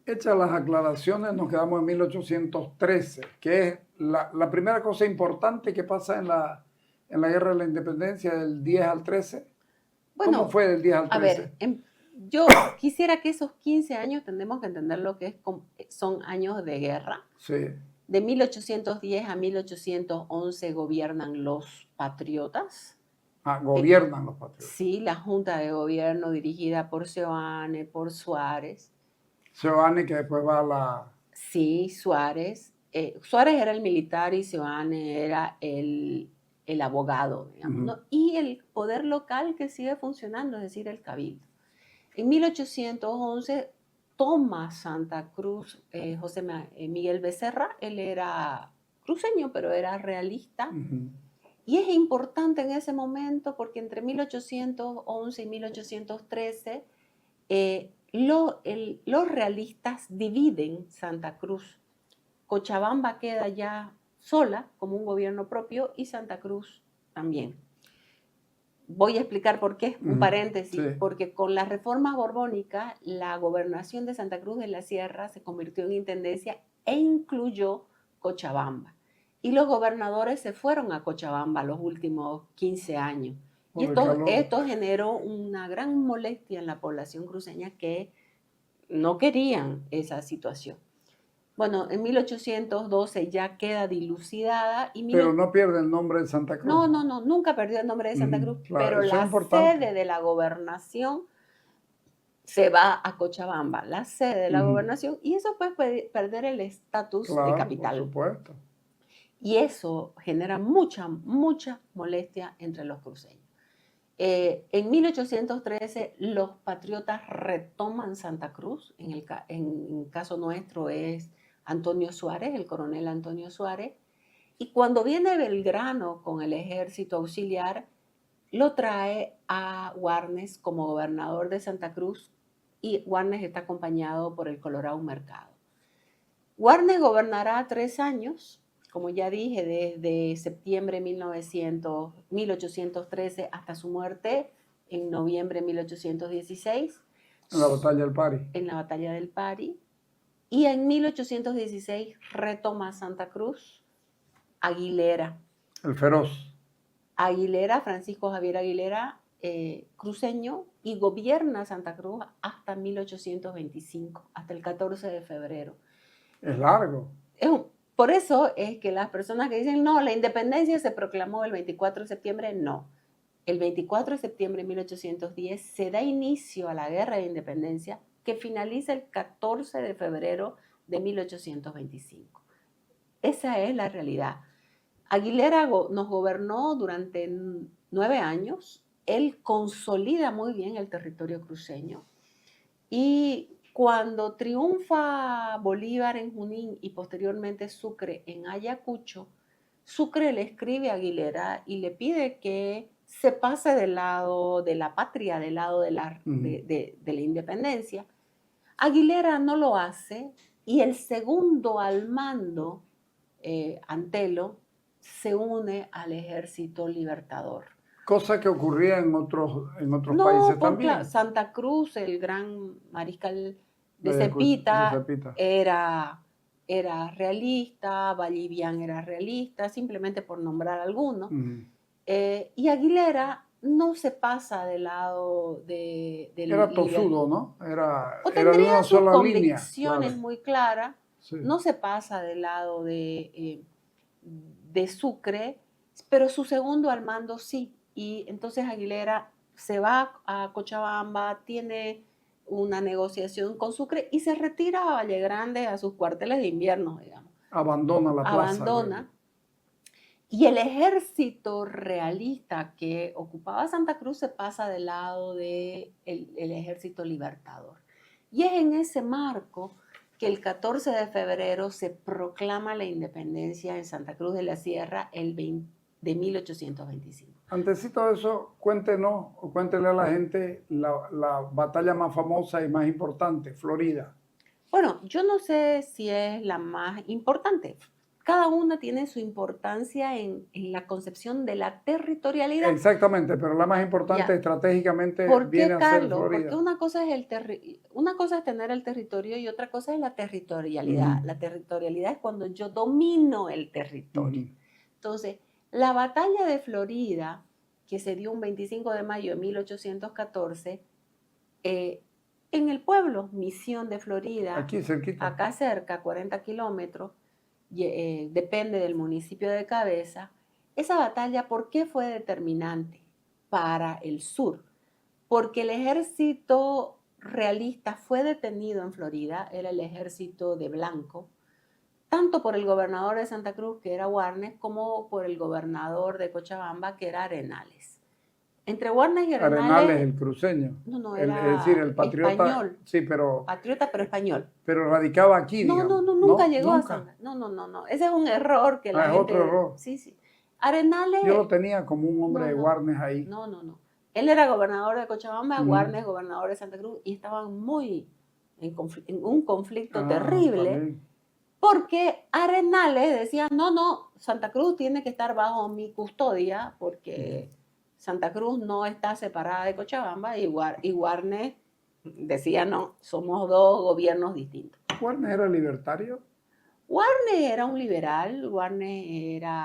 Hechas las aclaraciones, nos quedamos en 1813, que es la primera cosa importante que pasa en la Guerra de la Independencia del 10 al 13. Bueno, ¿Cómo fue del 10 al 13? A ver, yo quisiera que esos 15 años tenemos que entender lo que son años de guerra. Sí. De 1810 a 1811 gobiernan los patriotas. Gobiernan los patriotas. Sí, la junta de gobierno dirigida por Seoane, por Suárez. Seoane, que después va a la... Sí, Suárez. Suárez era el militar y Seoane era el abogado, digamos, ¿no? Y el poder local que sigue funcionando, es decir, el cabildo. En 1811 toma Santa Cruz José Miguel Becerra. Él era cruceño, pero era realista. Y es importante en ese momento porque entre 1811 y 1813 los realistas dividen Santa Cruz. Cochabamba queda ya sola como un gobierno propio y Santa Cruz también. Voy a explicar por qué, un paréntesis, sí. Porque con las reformas borbónicas, la gobernación de Santa Cruz de la Sierra se convirtió en intendencia e incluyó Cochabamba. Y los gobernadores se fueron a Cochabamba los últimos 15 años. Y esto generó una gran molestia en la población cruceña que no querían esa situación. Bueno, en 1812 ya queda dilucidada. Pero no pierde el nombre de Santa Cruz. No, nunca perdió el nombre de Santa Cruz, claro, pero la sede de la gobernación se va a Cochabamba, la sede de la gobernación, y eso puede perder el estatus de capital. Por supuesto. Y eso genera mucha molestia entre los cruceños. En 1813 los patriotas retoman Santa Cruz, en el caso nuestro es Antonio Suárez, el coronel Antonio Suárez, y cuando viene Belgrano con el ejército auxiliar, lo trae a Warnes como gobernador de Santa Cruz, y Warnes está acompañado por el Colorado Mercado. Warnes gobernará 3 años, como ya dije, desde septiembre de 1813 hasta su muerte en noviembre de 1816. En la batalla del Pari. En la batalla del Pari. Y en 1816 retoma Santa Cruz Aguilera. El Feroz. Aguilera, Francisco Javier Aguilera, cruceño, y gobierna Santa Cruz hasta 1825, hasta el 14 de febrero. Es largo. Por eso es que las personas que dicen, no, la independencia se proclamó el 24 de septiembre, no. El 24 de septiembre de 1810 se da inicio a la Guerra de Independencia, que finaliza el 14 de febrero de 1825. Esa es la realidad. Aguilera nos gobernó durante 9 años. Él consolida muy bien el territorio cruceño. Y cuando triunfa Bolívar en Junín y posteriormente Sucre en Ayacucho, Sucre le escribe a Aguilera y le pide que se pase del lado de la patria, del lado de la independencia. Aguilera no lo hace y el segundo al mando, Antelo, se une al ejército libertador. Cosa que ocurría en otros países también. Santa Cruz, el gran mariscal de Cepita, era realista, Vallivian era realista, simplemente por nombrar algunos. Y Aguilera no se pasa del lado del era tosudo, ¿no? Era de una sus sola convicciones línea, muy claras. Sí. No se pasa del lado de Sucre, pero su segundo al mando sí. Y entonces Aguilera se va a Cochabamba, tiene una negociación con Sucre y se retira a Valle Grande, a sus cuarteles de invierno, digamos. Abandona la plaza. Abandona. Y el ejército realista que ocupaba Santa Cruz se pasa del lado del ejército libertador. Y es en ese marco que el 14 de febrero se proclama la independencia en Santa Cruz de la Sierra de 1825. Antesito de eso, cuéntenos o cuéntenle a la gente la batalla más famosa y más importante, Florida. Bueno, yo no sé si es la más importante. cada una tiene su importancia en la concepción de la territorialidad. Exactamente, pero la más importante Ya. estratégicamente ¿Por viene qué, a ser Carlos? Porque Florida. una cosa es tener el territorio y otra cosa es la territorialidad. Ujú, La territorialidad es cuando yo domino el territorio. ujú. Entonces, la batalla de Florida, que se dio un 25 de mayo de 1814, en el pueblo, Misión de Florida, Aquí cerquita. acá cerca, 40 kilómetros, depende del municipio de Cabeza. Esa batalla, ¿por qué fue determinante para el sur? Porque el ejército realista fue detenido en Florida, era el ejército de Blanco, tanto por el gobernador de Santa Cruz, que era Warnes, como por el gobernador de Cochabamba, que era Arenales. Entre Warnes y Arenales, Arenales, el cruceño. no, Es decir, era el patriota, español, sí, patriota pero español. pero radicaba aquí, No, digamos. nunca No, llegó a nunca. Santa. No. Ese es un error que la Ah, es otro gente. error. Sí. Yo lo Arenales, tenía como un hombre no, de no, Warnes ahí. no. Él era gobernador de Cochabamba, Ujú. Warnes gobernador de Santa Cruz, y estaban muy en un conflicto Ah, está terrible, bien. porque Arenales decía, no, Santa Cruz tiene que estar bajo mi custodia, porque Santa Cruz no está separada de Cochabamba, y Warnes decía, no, somos dos gobiernos distintos. Warnes era libertario, Warnes era un liberal, Warnes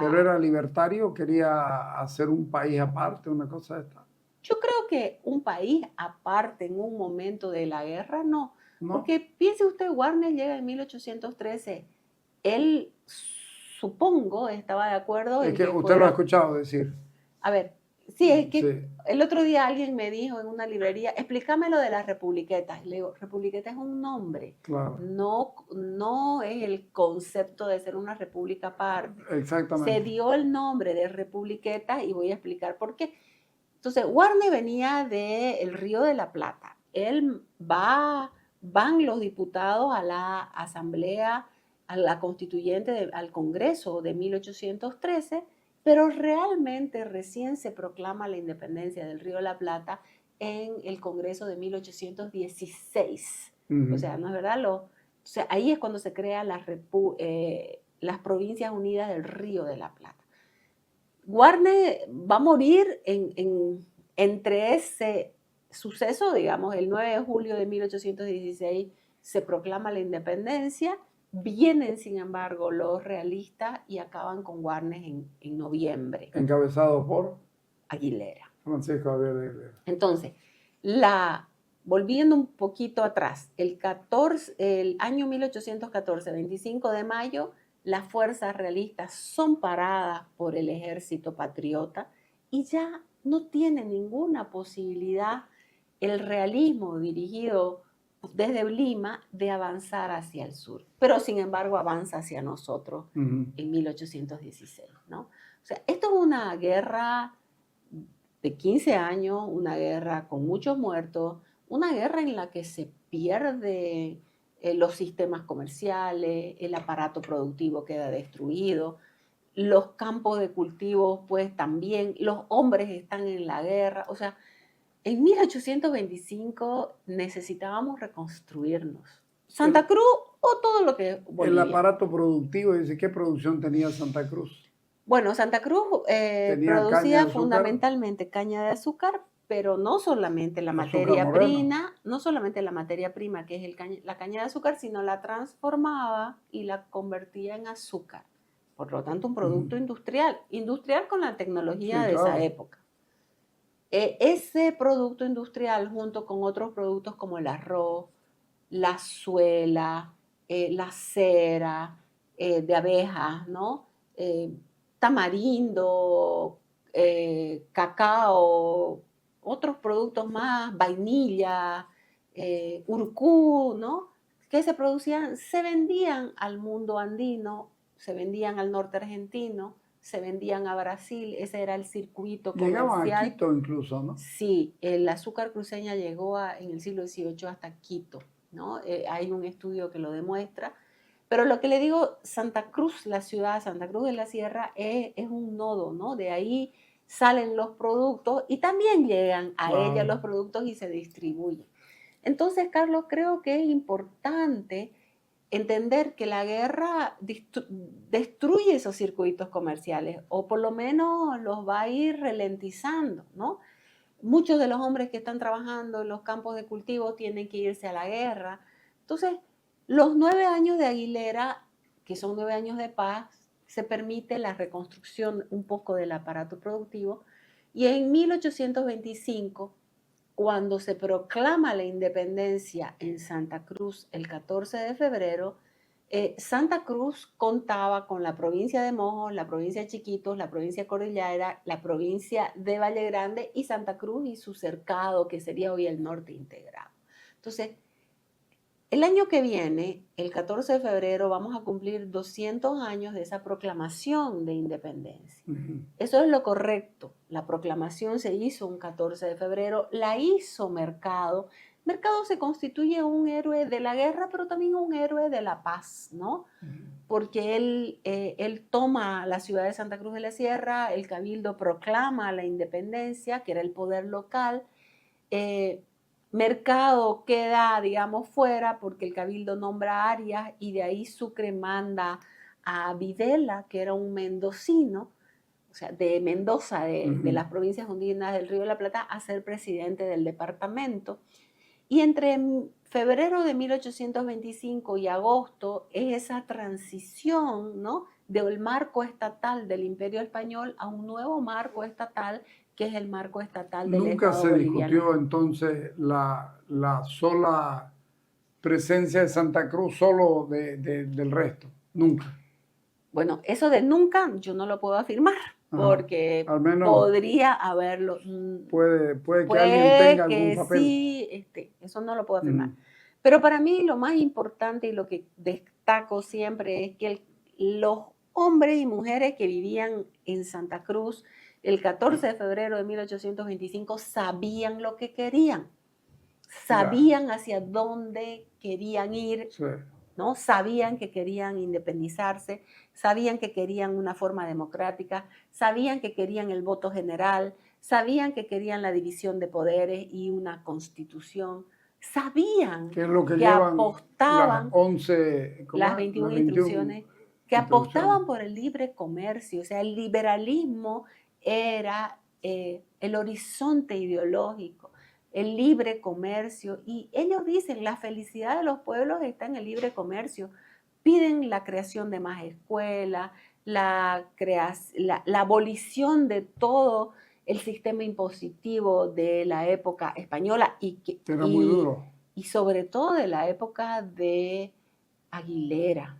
pero era... era libertario, quería hacer un país aparte, una cosa de esta. Yo creo que un país aparte en un momento de la guerra, no. ¿No? Porque piense usted, Warnes llega en 1813. Él, supongo, estaba de acuerdo Es en que que usted lo ha fuera... escuchado decir. A ver, sí, es que Sí, el otro día alguien me dijo en una librería, explícame lo de las republiquetas. Le digo, republiqueta es un nombre, claro, no es el concepto de ser una república aparte. Se exactamente. dio el nombre de republiqueta y voy a explicar por qué. Entonces, Warnes venía del Río de la Plata. Van los diputados a la asamblea, a la constituyente, al Congreso de 1813, pero realmente recién se proclama la independencia del Río de la Plata en el Congreso de 1816. O sea, ¿no es verdad? O sea, ahí es cuando se crean las Provincias Unidas del Río de la Plata. Warnes va a morir entre ese suceso, digamos, el 9 de julio de 1816 se proclama la independencia, vienen sin embargo los realistas y acaban con Warnes en noviembre, Encabezado por Aguilera. Francisco Javier de Aguilera. Entonces, volviendo un poquito atrás, el año 1814, 25 de mayo, las fuerzas realistas son paradas por el ejército patriota y ya no tiene ninguna posibilidad el realismo dirigido desde Lima de avanzar hacia el sur. Pero sin embargo avanza hacia nosotros en 1816, ¿no? O sea, esto es una guerra de 15 años, una guerra con muchos muertos, una guerra en la que se pierde los sistemas comerciales, el aparato productivo queda destruido, los campos de cultivo pues también, los hombres están en la guerra, o sea, en 1825 necesitábamos reconstruirnos. Santa Cruz o todo lo que es El Bolivia. aparato productivo, dice, ¿qué producción tenía Santa Cruz? Bueno, Santa Cruz Tenía caña producía de azúcar, fundamentalmente caña de azúcar, pero no solamente la azúcar materia moreno. prima, no solamente la materia prima, que es la caña de azúcar, sino la transformaba y la convertía en azúcar. Por lo tanto, un producto industrial con la tecnología Sí, de esa claro. época. Ese producto industrial, junto con otros productos como el arroz, la suela, la cera de abejas, ¿no? Tamarindo, cacao, otros productos más, vainilla, urcú, ¿no? Que se producían, se vendían al mundo andino, se vendían al norte argentino, se vendían a Brasil, ese era el circuito Llegaban a comercial. Quito incluso, ¿no? Sí, el azúcar cruceña llegó en el siglo XVIII hasta Quito, ¿no? Hay un estudio que lo demuestra. Pero lo que le digo, Santa Cruz, la ciudad, Santa Cruz de la Sierra, es un nodo, ¿no? De ahí salen los productos y también llegan a ella los productos y se distribuyen. Entonces, Carlos, creo que es importante entender que la guerra destruye esos circuitos comerciales o por lo menos los va a ir ralentizando, ¿no? Muchos de los hombres que están trabajando en los campos de cultivo tienen que irse a la guerra. Entonces, los 9 años de Aguilera, que son 9 años de paz, se permite la reconstrucción un poco del aparato productivo. Y en 1825, cuando se proclama la independencia en Santa Cruz el 14 de febrero, Santa Cruz contaba con la provincia de Mojos, la provincia de Chiquitos, la provincia de Cordillera, la provincia de Valle Grande y Santa Cruz y su cercado, que sería hoy el norte integrado. Entonces, el año que viene, el 14 de febrero, vamos a cumplir 200 años de esa proclamación de independencia. Eso es lo correcto. La proclamación se hizo un 14 de febrero, la hizo Mercado. Mercado se constituye un héroe de la guerra, pero también un héroe de la paz, ¿no? Porque él toma la ciudad de Santa Cruz de la Sierra, el Cabildo proclama la independencia, que era el poder local. Mercado queda, digamos, fuera porque el Cabildo nombra a Arias y de ahí Sucre manda a Videla, que era un mendocino, o sea, de Mendoza, de las provincias andinnas del Río de la Plata, a ser presidente del departamento. Y entre febrero de 1825 y agosto es esa transición, ¿no?, del marco estatal del Imperio Español a un nuevo marco estatal, que es el marco estatal del Nunca Estado se boliviano. discutió entonces la sola presencia de Santa Cruz solo del resto, nunca. Bueno, eso de nunca yo no lo puedo afirmar, porque al menos podría haberlo. Puede que alguien tenga algún papel. Sí, eso no lo puedo afirmar. Pero para mí lo más importante y lo que destaco siempre es que los hombres y mujeres que vivían en Santa Cruz el 14 de febrero de 1825 sabían lo que querían, sabían hacia dónde querían ir, sí, ¿no? Sabían que querían independizarse, sabían que querían una forma democrática, sabían que querían el voto general, sabían que querían la división de poderes y una constitución, sabían que, es lo que apostaban las 21 instrucciones, que apostaban por el libre comercio. O sea, el liberalismo era el horizonte ideológico, el libre comercio, y ellos dicen, la felicidad de los pueblos está en el libre comercio. Piden la creación de más escuelas, la abolición de todo el sistema impositivo de la época española era muy duro. Y sobre todo de la época de Aguilera.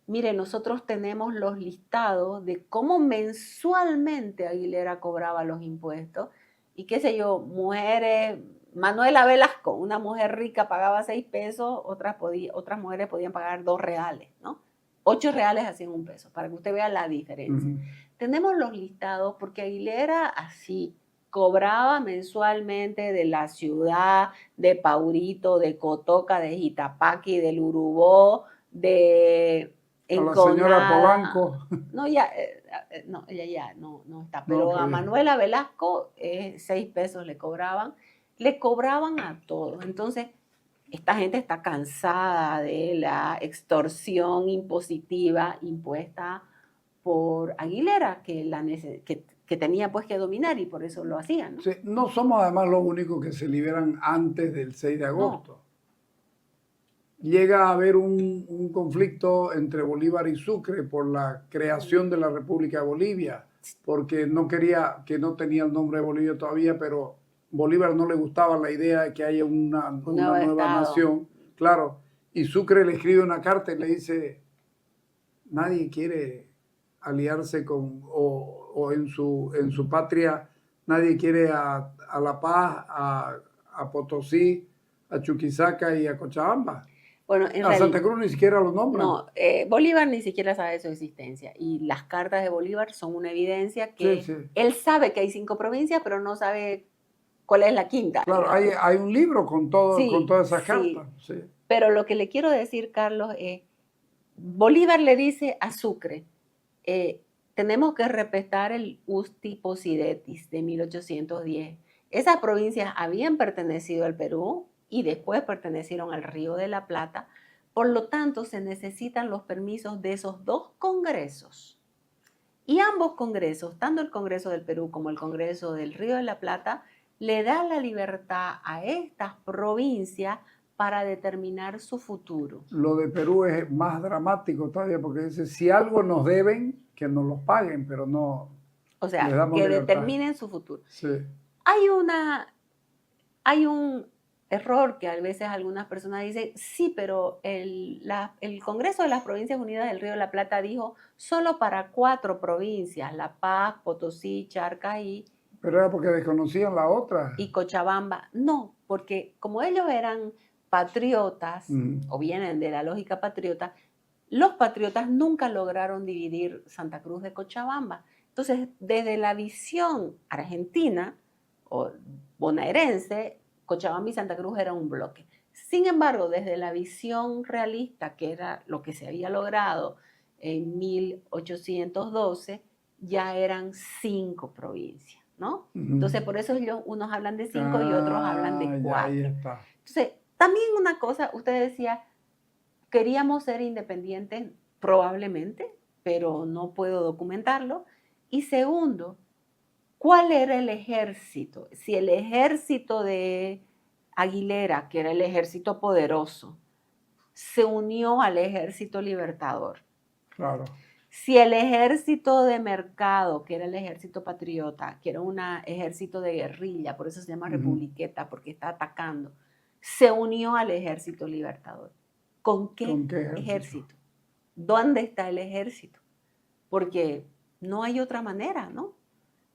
Mire, nosotros tenemos los listados de cómo mensualmente Aguilera cobraba los impuestos. Y qué sé yo, mujeres, Manuela Velasco, una mujer rica pagaba 6 pesos, otras mujeres podían pagar 2 reales, ¿no? 8 reales hacían 1 peso, para que usted vea la diferencia. Tenemos los listados porque Aguilera así cobraba mensualmente de la ciudad, de Paurito, de Cotoca, de Jitapaqui, del Urubó, de... A la señora Polanco. No, ella ya no está, pero a Manuela Velasco 6 pesos le cobraban a todos. Entonces, esta gente está cansada de la extorsión impositiva impuesta por Aguilera, que tenía pues que dominar y por eso lo hacían, ¿no? Sí, no somos además los únicos que se liberan antes del 6 de agosto. No. Llega a haber un conflicto entre Bolívar y Sucre por la creación de la República de Bolivia, porque no quería, que no tenía el nombre de Bolivia todavía, pero Bolívar no le gustaba la idea de que haya una nueva nación. Claro, y Sucre le escribe una carta y le dice, nadie quiere aliarse con, o en su patria, nadie quiere a La Paz, a Potosí, a Chuquisaca y a Cochabamba. Bueno, a Santa Cruz ni siquiera lo nombran. No, Bolívar ni siquiera sabe de su existencia. Y las cartas de Bolívar son una evidencia que él sabe que hay 5 provincias, pero no sabe cuál es la quinta. Claro, hay un libro con todas esas cartas. Sí. Pero lo que le quiero decir, Carlos, es, Bolívar le dice a Sucre, tenemos que respetar el Usti Posidetis de 1810. Esas provincias habían pertenecido al Perú y después pertenecieron al Río de la Plata, Por lo tanto, se necesitan los permisos de esos dos congresos. Y ambos congresos, tanto el Congreso del Perú como el Congreso del Río de la Plata, le da la libertad a estas provincias para determinar su futuro. Lo de Perú es más dramático todavía porque dice, si algo nos deben, que nos los paguen, pero no... O sea, que libertad. Determinen su futuro. Sí. Hay un error que a veces algunas personas dicen, sí, pero el Congreso de las Provincias Unidas del Río de la Plata dijo solo para 4 provincias, La Paz, Potosí, Charcas Pero era porque desconocían la otra. Y Cochabamba. No, porque como ellos eran patriotas, o vienen de la lógica patriota, los patriotas nunca lograron dividir Santa Cruz de Cochabamba. Entonces, desde la visión argentina o bonaerense, Cochabamba y Santa Cruz eran un bloque. Sin embargo, desde la visión realista, que era lo que se había logrado en 1812, ya eran 5 provincias, ¿no? Entonces, por eso unos hablan de 5 y otros hablan de 4. Ahí está. Entonces, también una cosa, usted decía, queríamos ser independientes, probablemente, pero no puedo documentarlo. Y segundo, ¿cuál era el ejército? Si el ejército de Aguilera, que era el ejército poderoso, se unió al ejército libertador. Claro. Si el ejército de Mercado, que era el ejército patriota, que era un ejército de guerrilla, por eso se llama republiqueta, porque está atacando, se unió al ejército libertador. ¿Con qué ejército? ¿Dónde está el ejército? Porque no hay otra manera, ¿no?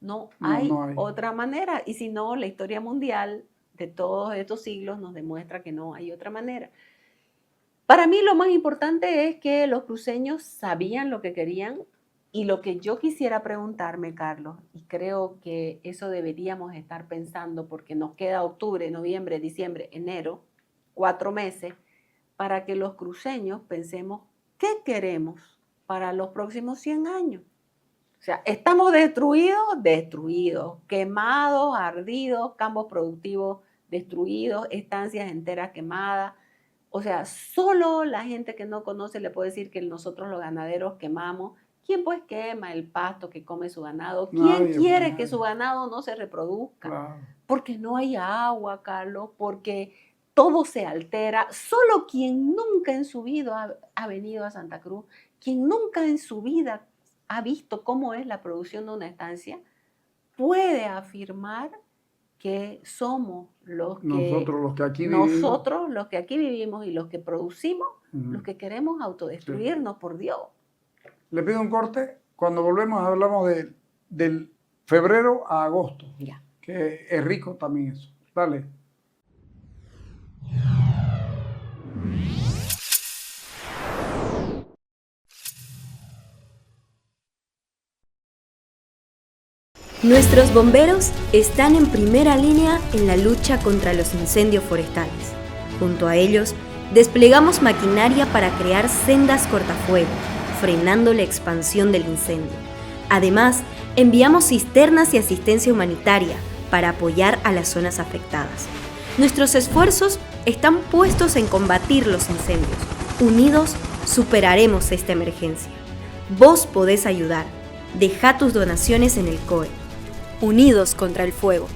No hay otra manera. Y si no, la historia mundial de todos estos siglos nos demuestra que no hay otra manera. Para mí lo más importante es que los cruceños sabían lo que querían y lo que yo quisiera preguntarme, Carlos, y creo que eso deberíamos estar pensando porque nos queda octubre, noviembre, diciembre, enero, 4 meses, para que los cruceños pensemos qué queremos para los próximos 100 años. O sea, estamos destruidos, quemados, ardidos, campos productivos destruidos, estancias enteras quemadas. O sea, solo la gente que no conoce le puede decir que nosotros los ganaderos quemamos. ¿Quién pues quema el pasto que come su ganado? ¿Quién quiere que su ganado no se reproduzca? Claro. Porque no hay agua, Carlos, porque todo se altera. Solo quien nunca en su vida ha venido a Santa Cruz, quien nunca en su vida ha visto cómo es la producción de una estancia, puede afirmar que somos nosotros los que aquí vivimos y los que producimos, los que queremos autodestruirnos, por Dios. Le pido un corte. Cuando volvemos hablamos del febrero a agosto, ya, que es rico también eso. Dale. Nuestros bomberos están en primera línea en la lucha contra los incendios forestales. Junto a ellos, desplegamos maquinaria para crear sendas cortafuego, frenando la expansión del incendio. Además, enviamos cisternas y asistencia humanitaria para apoyar a las zonas afectadas. Nuestros esfuerzos están puestos en combatir los incendios. Unidos, superaremos esta emergencia. Vos podés ayudar. Deja tus donaciones en el COE. Unidos contra el fuego.